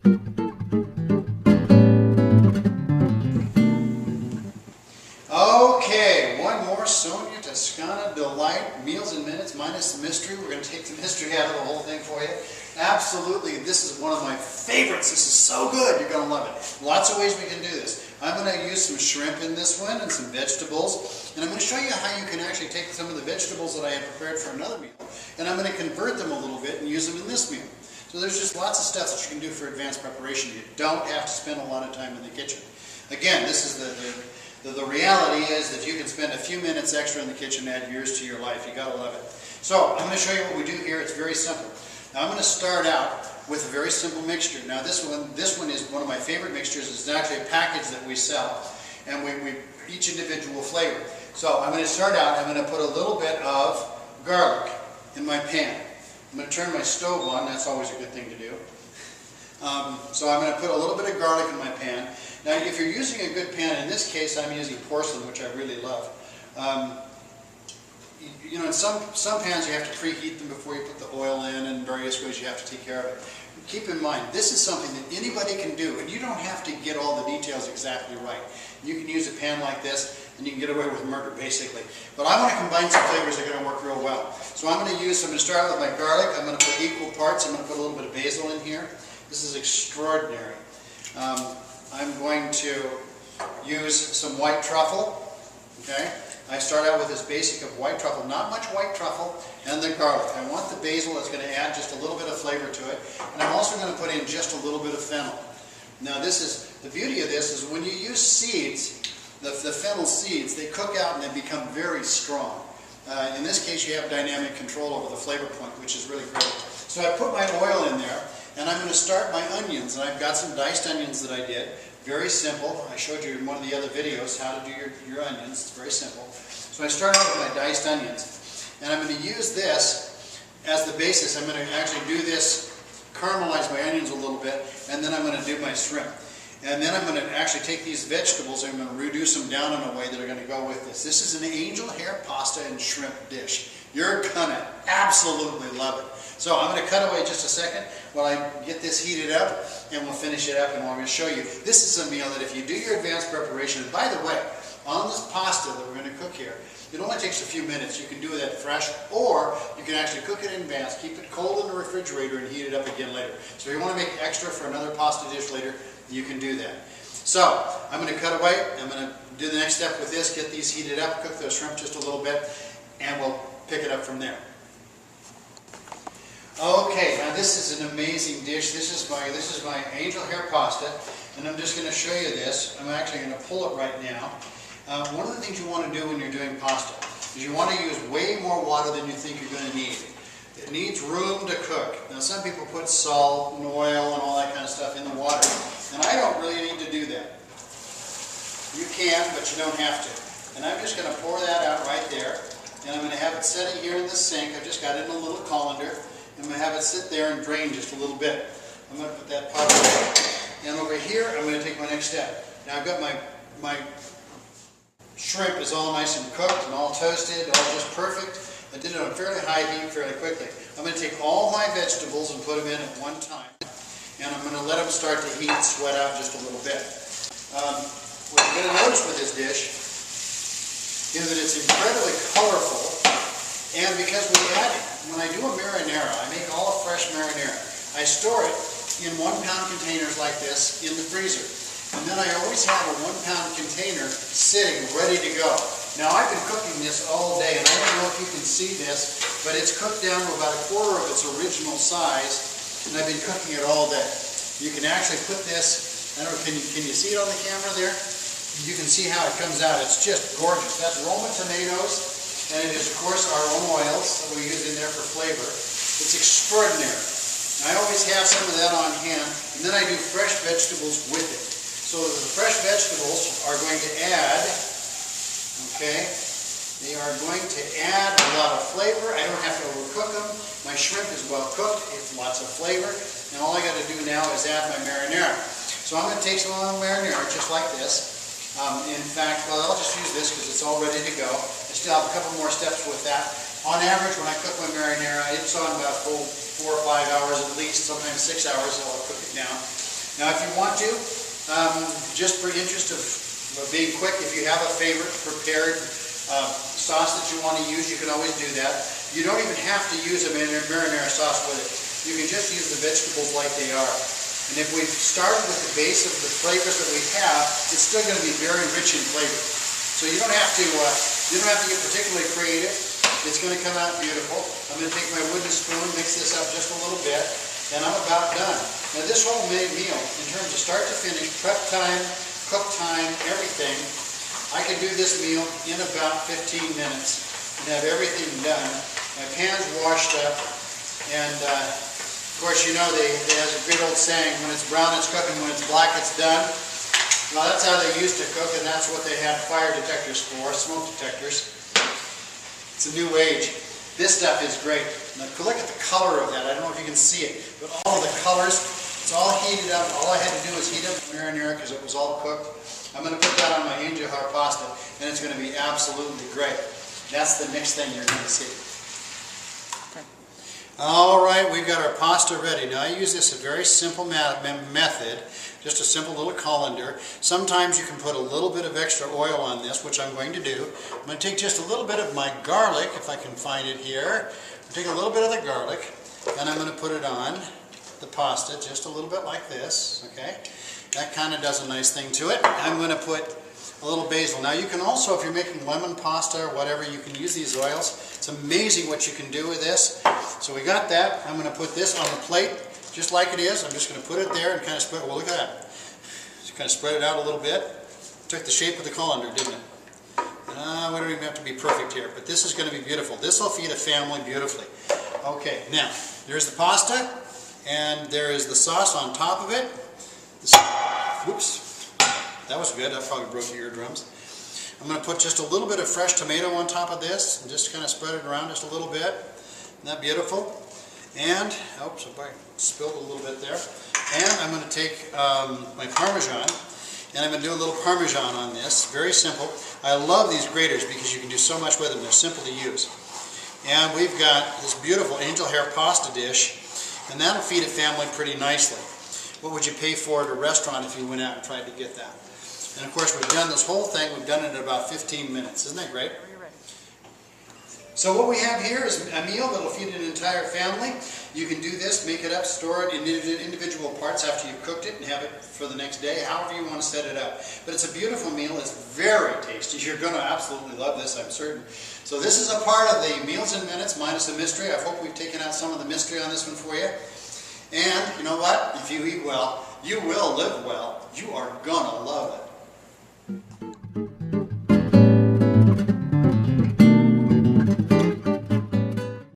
Okay, one more Sonia Toscana Delight, meals in minutes minus the mystery. We're going to take the mystery out of the whole thing for you. Absolutely, this is one of my favorites. This is so good, you're going to love it. Lots of ways we can do this. I'm going to use some shrimp in this one and some vegetables. And I'm going to show you how you can actually take some of the vegetables that I had prepared for another meal, and I'm going to convert them a little bit and use them in this meal. So there's just lots of stuff that you can do for advanced preparation. You don't have to spend a lot of time in the kitchen. Again, this is the reality is that you can spend a few minutes extra in the kitchen and add years to your life. You gotta love it. So I'm going to show you what we do here. It's very simple. Now I'm going to start out with a very simple mixture. Now this one is one of my favorite mixtures. It's actually a package that we sell, and we each individual flavor. So I'm going to start out. I'm going to put a little bit of garlic in my pan. I'm going to turn my stove on. That's always a good thing to do. So I'm going to put a little bit of garlic in my pan. Now, if you're using a good pan, in this case I'm using porcelain, which I really love. You know, in some pans you have to preheat them before you put the oil in, and various ways you have to take care of it. Keep in mind, this is something that anybody can do, and you don't have to get all the details exactly right. You can use a pan like this, and you can get away with murder, basically. But I want to combine some flavors that are going to work real well. So I'm going to start out with my garlic. I'm going to put equal parts. I'm going to put a little bit of basil in here. This is extraordinary. I'm going to use some white truffle. Okay, I start out with this basic of white truffle, not much white truffle, and the garlic. I want the basil that's going to add just a little bit of flavor to it, and I'm also going to put in just a little bit of fennel. Now this is, the beauty of this is when you use seeds, the fennel seeds, they cook out and they become very strong. In this case you have dynamic control over the flavor point, which is really great. So I put my oil in there, and I'm going to start my onions, and I've got some diced onions that I did. Very simple. I showed you in one of the other videos how to do your onions. It's very simple. So I start out with my diced onions, and I'm going to use this as the basis. I'm going to actually do this, caramelize my onions a little bit, and then I'm going to do my shrimp. And then I'm going to actually take these vegetables and I'm going to reduce them down in a way that are going to go with this. This is an angel hair pasta and shrimp dish. You're going to absolutely love it. So I'm going to cut away just a second while I get this heated up, and we'll finish it up, and I'm going to show you. This is a meal that if you do your advanced preparation, and by the way, on this pasta that we're going to cook here, it only takes a few minutes. You can do that fresh, or you can actually cook it in advance, keep it cold in the refrigerator, and heat it up again later. So if you want to make extra for another pasta dish later, you can do that. So I'm going to cut away. I'm going to do the next step with this, get these heated up, cook those shrimp just a little bit, and we'll pick it up from there. Okay, now this is an amazing dish. This is my angel hair pasta, and I'm just going to show you this. I'm actually going to pull it right now. One of the things you want to do when you're doing pasta is you want to use way more water than you think you're going to need. It needs room to cook. Now some people put salt and oil and all that kind of stuff in the water, and I don't really need to do that. You can, but you don't have to. And I'm just going to pour that out right there, and I'm going to have it sitting here in the sink. I've just got it in a little colander. I'm going to have it sit there and drain just a little bit. I'm going to put that pot away. And over here, I'm going to take my next step. Now I've got my shrimp is all nice and cooked and all toasted, all just perfect. I did it on fairly high heat fairly quickly. I'm going to take all my vegetables and put them in at one time. And I'm going to let them start to heat and sweat out just a little bit. What you're going to notice with this dish is that it's incredibly colorful. And because when I do a marinara, I make all fresh marinara. I store it in 1-pound containers like this in the freezer. And then I always have a 1-pound container sitting ready to go. Now I've been cooking this all day, and I don't know if you can see this, but it's cooked down to about 1/4 of its original size, and I've been cooking it all day. You can actually put this, I don't know, can you see it on the camera there? You can see how it comes out. It's just gorgeous. That's Roma tomatoes. And it is, of course, our own oils that we use in there for flavor. It's extraordinary. I always have some of that on hand, and then I do fresh vegetables with it. So the fresh vegetables are going to add, okay, they are going to add a lot of flavor. I don't have to overcook them. My shrimp is well cooked. It's lots of flavor. And all I got to do now is add my marinara. So I'm going to take some of my marinara just like this. In fact, well, I'll just use this because it's all ready to go. I still have a couple more steps with that. On average, when I cook my marinara, it's on about 4 or 5 hours at least, sometimes 6 hours, I'll cook it down. Now if you want to, just for the interest of being quick, if you have a favorite prepared sauce that you want to use, you can always do that. You don't even have to use a marinara sauce with it. You can just use the vegetables like they are. And if we started with the base of the flavors that we have, it's still going to be very rich in flavor. So you don't have to get particularly creative. It's going to come out beautiful. I'm going to take my wooden spoon, mix this up just a little bit, and I'm about done. Now this whole meal, in terms of start to finish, prep time, cook time, everything, I can do this meal in about 15 minutes and have everything done. My pan's washed up, and of course, you know, there's a great old saying, when it's brown it's cooking, when it's black it's done. Well, that's how they used to cook, and that's what they had fire detectors for, smoke detectors. It's a new age. This stuff is great. Now, look at the color of that. I don't know if you can see it, but all of the colors, it's all heated up. All I had to do was heat up the marinara because it was all cooked. I'm going to put that on my angel hair pasta, and it's going to be absolutely great. That's the next thing you're going to see. All right, we've got our pasta ready. Now I use this a very simple method, just a simple little colander. Sometimes you can put a little bit of extra oil on this, which I'm going to do. I'm going to take just a little bit of my garlic, if I can find it here. I'll take a little bit of the garlic, and I'm going to put it on the pasta, just a little bit like this, okay? That kind of does a nice thing to it. I'm going to put a little basil. Now you can also, if you're making lemon pasta or whatever, you can use these oils. It's amazing what you can do with this. So we got that. I'm going to put this on the plate just like it is. I'm just going to put it there and kind of spread it. Well, look at that. Just kind of spread it out a little bit. Took the shape of the colander, didn't it? We don't even have to be perfect here, but this is going to be beautiful. This will feed a family beautifully. Okay, now there's the pasta, and there is the sauce on top of it. Whoops, that was good. That probably broke your eardrums. I'm going to put just a little bit of fresh tomato on top of this and just kind of spread it around just a little bit. Isn't that beautiful? And, oops, I spilled a little bit there. And I'm going to take my Parmesan, and I'm going to do a little Parmesan on this. Very simple. I love these graters because you can do so much with them. They're simple to use. And we've got this beautiful angel hair pasta dish, and that'll feed a family pretty nicely. What would you pay for at a restaurant if you went out and tried to get that? And of course, we've done this whole thing, we've done it in about 15 minutes. Isn't that great? So what we have here is a meal that will feed an entire family. You can do this, make it up, store it in individual parts after you've cooked it and have it for the next day, however you want to set it up. But it's a beautiful meal, it's very tasty. You're going to absolutely love this, I'm certain. So this is a part of the Meals in Minutes minus the mystery. I hope we've taken out some of the mystery on this one for you. And you know what? If you eat well, you will live well. You are gone.